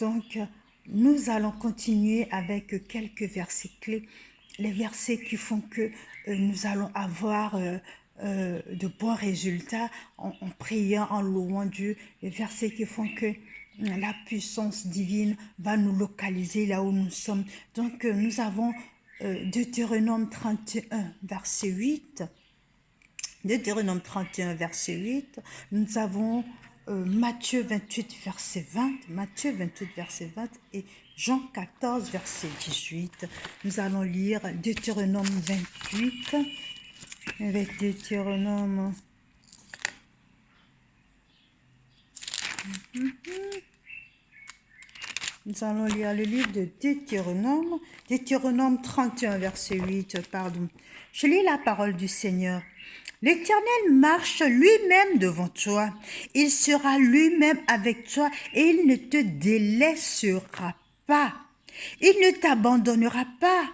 Donc, nous allons continuer avec quelques versets clés, les versets qui font que nous allons avoir de bons résultats en priant, en louant Dieu, les versets qui font que la puissance divine va nous localiser là où nous sommes. Donc, nous avons Deutéronome 31, verset 8. Deutéronome 31, verset 8. Nous avons Matthieu 28, verset 20. Matthieu 28, verset 20 et Jean 14, verset 18. Nous allons lire Deutéronome 28 avec Deutéronome. Nous allons lire le livre de Deutéronome. Deutéronome 31, verset 8, pardon. Je lis la parole du Seigneur. L'Éternel marche lui-même devant toi. Il sera lui-même avec toi et il ne te délaissera pas. Il ne t'abandonnera pas.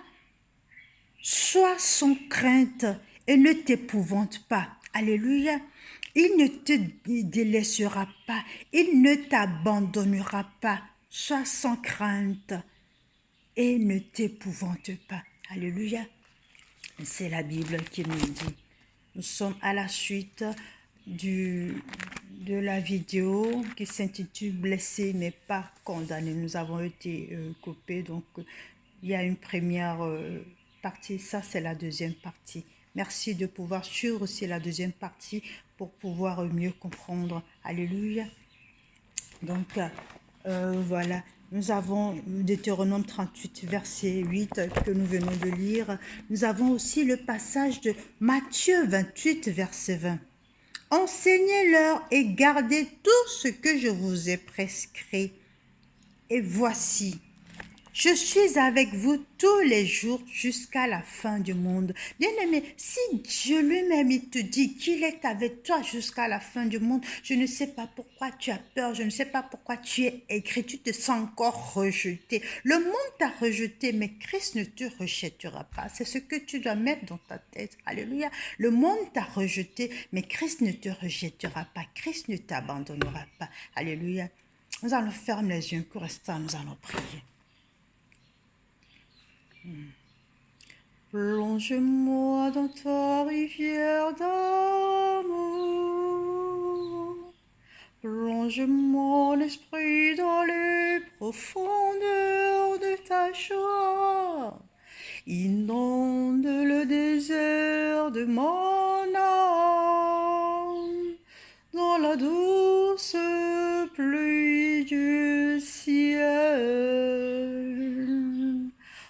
Sois sans crainte et ne t'épouvante pas. Alléluia. Il ne te délaissera pas. Il ne t'abandonnera pas. Sois sans crainte et ne t'épouvante pas. Alléluia. C'est la Bible qui nous dit. Nous sommes à la suite de la vidéo qui s'intitule « Blessé mais pas condamné ». Nous avons été coupés, donc il y a une première partie, ça c'est la deuxième partie. Merci de pouvoir suivre aussi la deuxième partie pour pouvoir mieux comprendre. Alléluia. Donc voilà. Nous avons Deutéronome 38, verset 8 que nous venons de lire. Nous avons aussi le passage de Matthieu 28, verset 20. Enseignez-leur et gardez tout ce que je vous ai prescrit. Et voici, je suis avec vous tous les jours jusqu'à la fin du monde. Bien-aimé, si Dieu lui-même il te dit qu'il est avec toi jusqu'à la fin du monde, je ne sais pas pourquoi tu as peur, je ne sais pas pourquoi tu es écrit, tu te sens encore rejeté. Le monde t'a rejeté, mais Christ ne te rejettera pas. C'est ce que tu dois mettre dans ta tête. Alléluia. Le monde t'a rejeté, mais Christ ne te rejettera pas. Christ ne t'abandonnera pas. Alléluia. Nous allons fermer les yeux pour rester, nous allons prier. Plonge-moi dans ta rivière d'amour. Plonge mon esprit dans les profondeurs de ta joie. Inonde le désert de mon âme dans la douce pluie du ciel.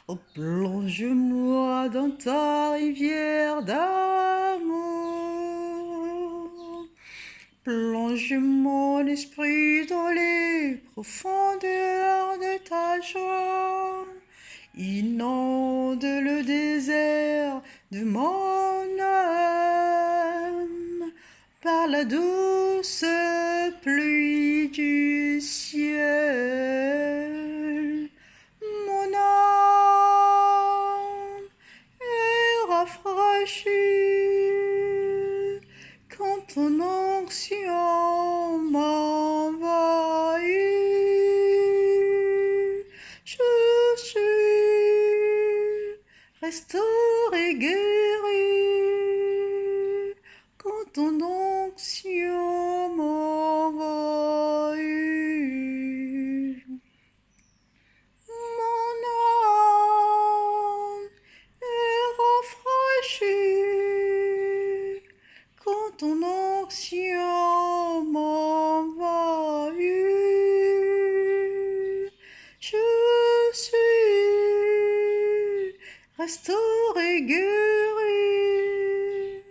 Oh, plonge-moi dans ta rivière d'amour. Plonge mon esprit dans les profondeurs de ta joie. Inonde le désert de mon âme par la douce pluie du ciel. Mon âme est rafraîchie quand ton onction m'envahit. Je suis restauré, guéri quand ton onction m'envahit. Mon âme est rafraîchie quand ton onction m'envahit. Je suis restauré, guéri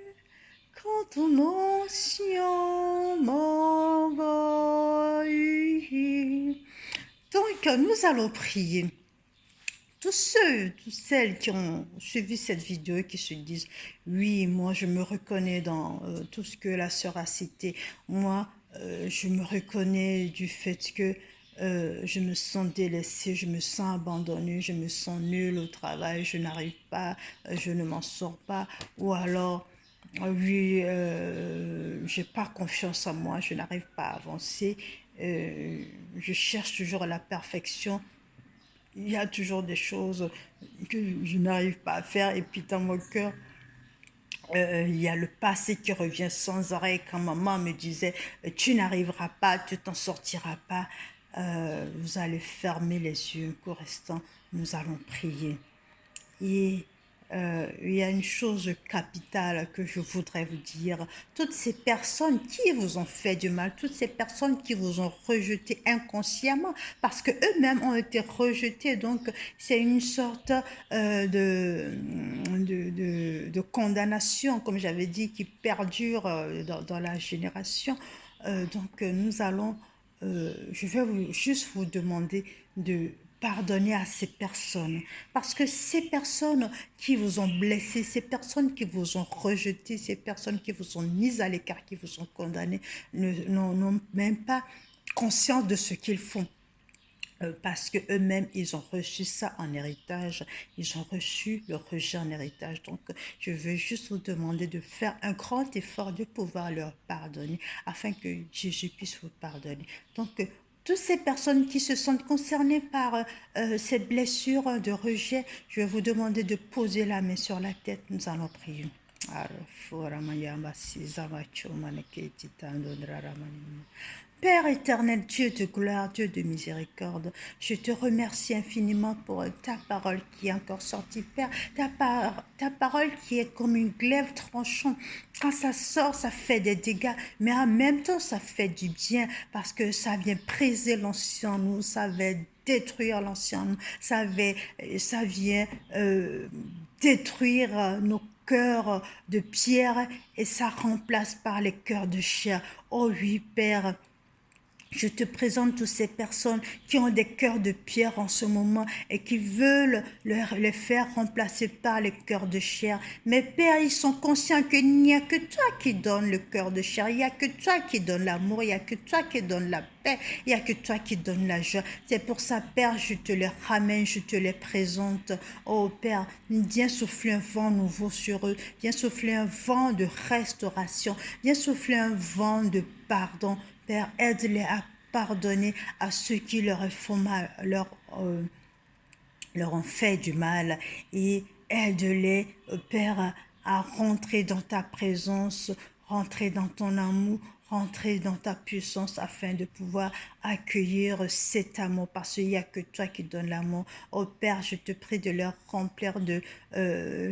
quand ton onction m'envahit. Donc, nous allons prier. Tous ceux, toutes celles qui ont suivi cette vidéo et qui se disent « Oui, moi, je me reconnais dans tout ce que la sœur a cité. Moi, je me reconnais du fait que je me sens délaissée, je me sens abandonnée, je me sens nulle au travail, je n'arrive pas, je ne m'en sors pas. » Ou alors, Oui, j'ai pas confiance en moi, je n'arrive pas à avancer. Je cherche toujours la perfection. Il y a toujours des choses que je n'arrive pas à faire. Et puis dans mon cœur, il y a le passé qui revient sans arrêt. Quand maman me disait, tu n'arriveras pas, tu t'en sortiras pas, vous allez fermer les yeux. Un coup restant, nous allons prier. Et il y a une chose capitale que je voudrais vous dire. Toutes ces personnes qui vous ont fait du mal, toutes ces personnes qui vous ont rejeté inconsciemment, parce que eux-mêmes ont été rejetés. Donc, c'est une sorte de condamnation, comme j'avais dit, qui perdure dans la génération. Nous allons, je vais juste vous demander de pardonner à ces personnes. Parce que ces personnes qui vous ont blessé, ces personnes qui vous ont rejeté, ces personnes qui vous ont mis à l'écart, qui vous ont condamné, n'ont même pas conscience de ce qu'ils font. Parce qu'eux-mêmes, ils ont reçu ça en héritage. Ils ont reçu le rejet en héritage. Donc, je veux juste vous demander de faire un grand effort de pouvoir leur pardonner afin que Jésus puisse vous pardonner. Donc, toutes ces personnes qui se sentent concernées par cette blessure de rejet, je vais vous demander de poser la main sur la tête. Nous allons prier. Père éternel, Dieu de gloire, Dieu de miséricorde, je te remercie infiniment pour ta parole qui est encore sortie. Père, ta parole qui est comme une glaive tranchante. Quand ça sort, ça fait des dégâts, mais en même temps, ça fait du bien parce que ça vient briser l'ancien nous, ça vient détruire l'ancien nous, ça vient détruire nos cœurs de pierre et ça remplace par les cœurs de chair. Oh oui, Père, je te présente toutes ces personnes qui ont des cœurs de pierre en ce moment et qui veulent les faire remplacer par les cœurs de chair. Mais Père, ils sont conscients qu'il n'y a que toi qui donnes le cœur de chair. Il n'y a que toi qui donnes l'amour. Il n'y a que toi qui donnes la paix. Il n'y a que toi qui donnes la joie. C'est pour ça, Père, je te les ramène, je te les présente. Oh Père, viens souffler un vent nouveau sur eux. Viens souffler un vent de restauration. Viens souffler un vent de pardon. Père, aide-les à pardonner à ceux qui leur font mal, leur ont fait du mal et aide-les, Père, à rentrer dans ta présence, rentrer dans ton amour, rentrer dans ta puissance afin de pouvoir accueillir cet amour parce qu'il n'y a que toi qui donnes l'amour. Oh Père, je te prie de leur remplir de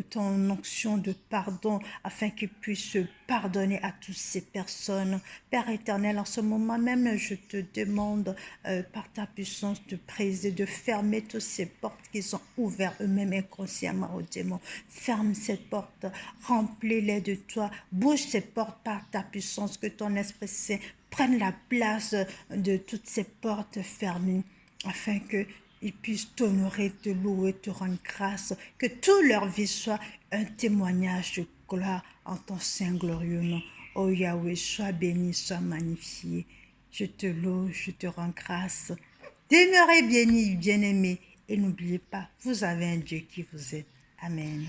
ton onction de pardon afin qu'ils puissent pardonner à toutes ces personnes. Père éternel, en ce moment même, je te demande par ta puissance de briser, de fermer toutes ces portes qu'ils ont ouvertes eux-mêmes inconsciemment aux démons. Ferme ces portes, remplis-les de toi, bouge ces portes par ta puissance, que ton Esprit Saint prenne la place de toutes ces portes fermées, afin qu'ils puissent t'honorer, te louer, te rendre grâce, que toute leur vie soit un témoignage de gloire en ton Saint glorieux nom. Oh Yahweh, sois béni, sois magnifié. Je te loue, je te rends grâce. Demeurez bénis, bien-aimés, et n'oubliez pas, vous avez un Dieu qui vous aime. Amen.